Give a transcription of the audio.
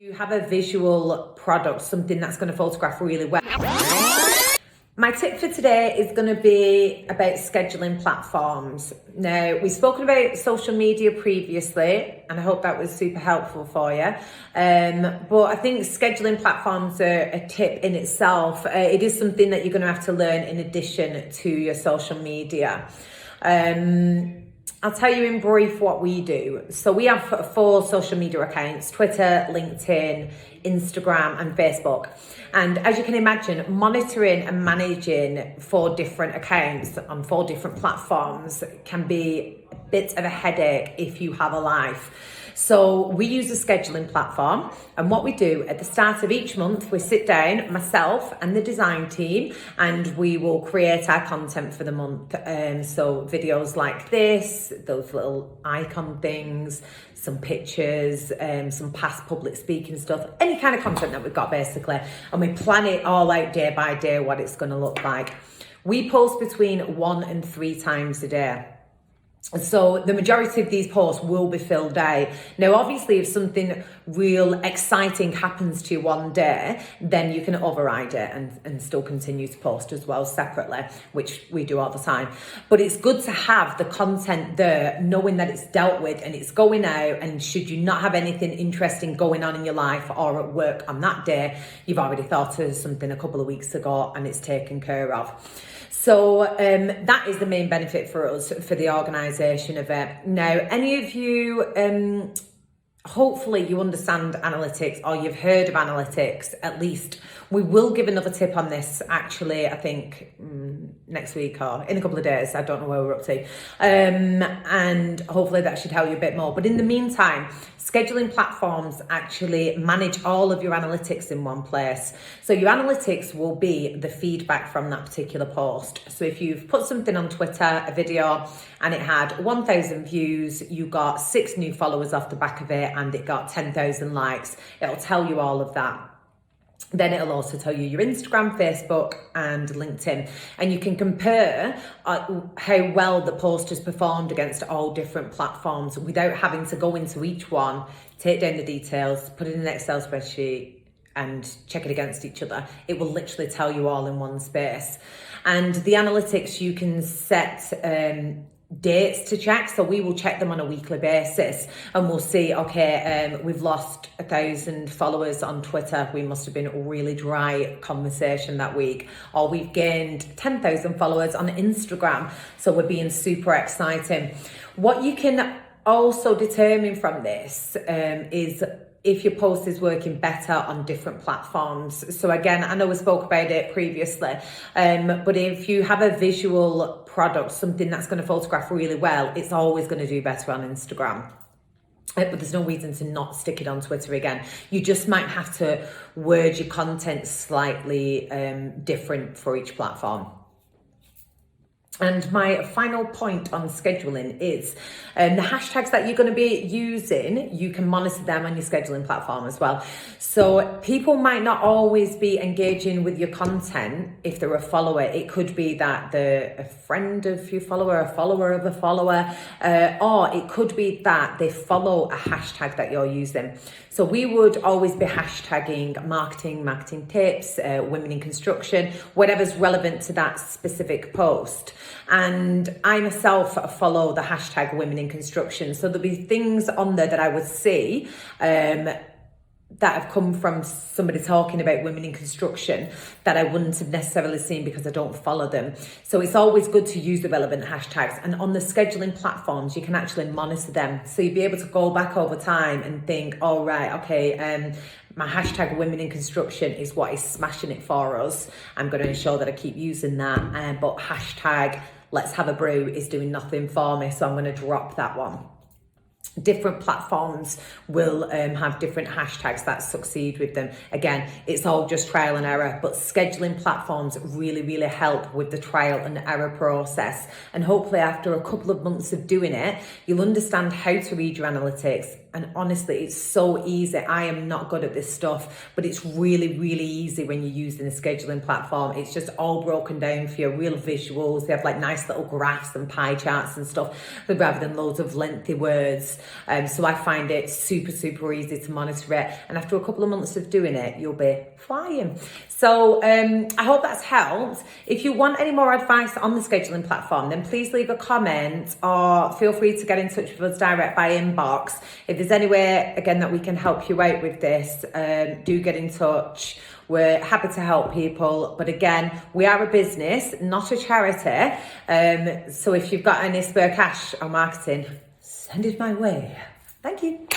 You have a visual product, something that's going to photograph really well. My tip for today is going to be about scheduling platforms. Now, we've spoken about social media previously, and I hope that was super helpful for you. But I think scheduling platforms are a tip in itself. It is something that you're going to have to learn in addition to your social media. I'll tell you in brief what we do. So we have 4 social media accounts: Twitter, LinkedIn, Instagram, and Facebook. And as you can imagine, monitoring and managing 4 different accounts on 4 different platforms can be a bit of a headache if you have a life. So we use a scheduling platform, and what we do at the start of each month, we sit down, myself and the design team, and we will create our content for the month. So videos like this, those little icon things, some pictures, some past public speaking stuff, any kind of content that we've got basically. And we plan it all out day by day, what it's going to look like. We post between 1 and 3 times a day. So the majority of these posts will be filled out. Now, obviously, if something real exciting happens to you one day, then you can override it and still continue to post as well separately, which we do all the time. But it's good to have the content there, knowing that it's dealt with and it's going out. And should you not have anything interesting going on in your life or at work on that day, you've already thought of something a couple of weeks ago and it's taken care of. So that is the main benefit for us, for the organisation of it. Now, any of you, hopefully you understand analytics or you've heard of analytics at least. We will give another tip on this actually, I think next week or in a couple of days. I don't know where we're up to. And hopefully that should help you a bit more. But in the meantime, scheduling platforms actually manage all of your analytics in one place. So your analytics will be the feedback from that particular post. So if you've put something on Twitter, a video, and it had 1,000 views, you got 6 new followers off the back of it, and it got 10,000 likes, it'll tell you all of that. Then it'll also tell you your Instagram, Facebook, and LinkedIn. And you can compare how well the post has performed against all different platforms without having to go into each one, take down the details, put it in an Excel spreadsheet, and check it against each other. It will literally tell you all in one space. And the analytics, you can set dates to check, so we will check them on a weekly basis, and we'll see, okay, we've lost 1,000 followers on Twitter, we must have been a really dry conversation that week, or we've gained 10,000 followers on Instagram, so we're being super exciting. What you can also determine from this is if your post is working better on different platforms. So again, I know we spoke about it previously, but if you have a visual product, something that's going to photograph really well, it's always going to do better on Instagram. But there's no reason to not stick it on Twitter again. You just might have to word your content slightly different for each platform. And my final point on scheduling is the hashtags that you're going to be using, you can monitor them on your scheduling platform as well. So people might not always be engaging with your content if they're a follower. It could be that they're a friend of your follower, a follower of a follower, or it could be that they follow a hashtag that you're using. So we would always be hashtagging marketing tips, women in construction, whatever's relevant to that specific post. And I myself follow the hashtag women in construction. So there'll be things on there that I would see that have come from somebody talking about women in construction that I wouldn't have necessarily seen because I don't follow them. So it's always good to use the relevant hashtags. And on the scheduling platforms, you can actually monitor them. So you'll be able to go back over time and think, oh, right, okay, my hashtag women in construction is what is smashing it for us. I'm going to ensure that I keep using that. But hashtag let's have a brew is doing nothing for me. So I'm going to drop that one. Different platforms will have different hashtags that succeed with them. Again, it's all just trial and error, but scheduling platforms really, really help with the trial and error process. And hopefully after a couple of months of doing it, you'll understand how to read your analytics, And honestly, it's so easy. I am not good at this stuff, but it's really, really easy when you're using a scheduling platform. It's just all broken down for you, real visuals. They have like nice little graphs and pie charts and stuff, rather than loads of lengthy words. So I find it super, super easy to monitor it. And after a couple of months of doing it, you'll be flying. So I hope that's helped. If you want any more advice on the scheduling platform, then please leave a comment or feel free to get in touch with us direct by inbox. If there's any way, again, that we can help you out with this, do get in touch. We're happy to help people. But again, we are a business, not a charity. So if you've got any spare cash on marketing, send it my way. Thank you.